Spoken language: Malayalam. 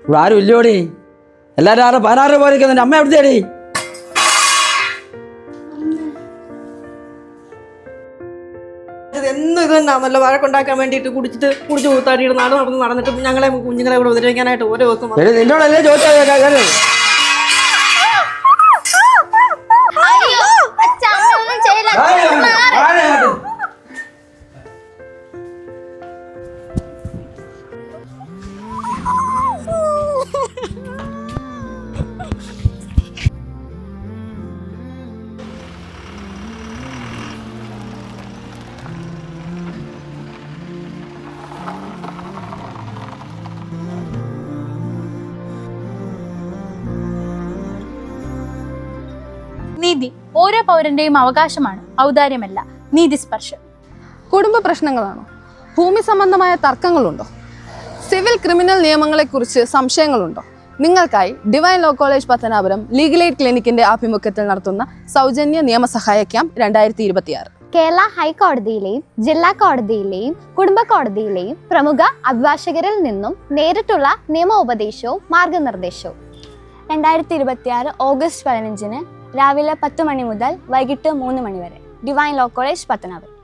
ഇവിടെ ആരും ഇല്ലോടി. എല്ലാവരും 16 പോലെ നിൽക്കുന്നുണ്ട്. അമ്മ എവിടുത്തേടി? എന്നും ഇത് തന്നെയാണല്ലോ വഴക്കുണ്ടാക്കാൻ വേണ്ടിയിട്ട് കുടിച്ചു കൂത്താടിയിട്ട് നടന്നിട്ട് ഞങ്ങളെ കുഞ്ഞുങ്ങളെ ഇവിടെ ഉപദ്രവിക്കാനായിട്ട് ഓരോ ദിവസം നിന്നോടല്ലേ ചോദിച്ചാൽ നീതി ഓരോ പൗരന്റെയും അവകാശമാണ്, ഔദാര്യമല്ല. നീതിസ്പർശം. കുടുംബ പ്രശ്നങ്ങളാണോ? ഭൂമി സംബന്ധമായ തർക്കങ്ങളുണ്ടോ? സിവിൽ ക്രിമിനൽ നിയമങ്ങളെക്കുറിച്ച് സംശയങ്ങളുണ്ടോ? നിങ്ങൾക്കായി divine law college Pathanapuram legal aid ക്ലിനിക്കിന്റെ ആഭിമുഖ്യത്തിൽ നടത്തുന്ന സൗജന്യ നിയമസഹായ ക്യാമ്പ് 2026 കേരള ഹൈക്കോടതിയിലെയും ജില്ലാ കോടതിയിലെയും കുടുംബ കോടതിയിലെയും പ്രമുഖ അഭിഭാഷകരിൽ നിന്നും നേരിട്ടുള്ള നിയമോപദേശവും മാർഗനിർദ്ദേശവും 2026 ഓഗസ്റ്റ് 15 രാവിലെ 10 മണി മുതൽ വൈകിട്ട് 3 മണി വരെ ഡിവൈൻ ലോ കോളേജ് പത്തനാപുരം.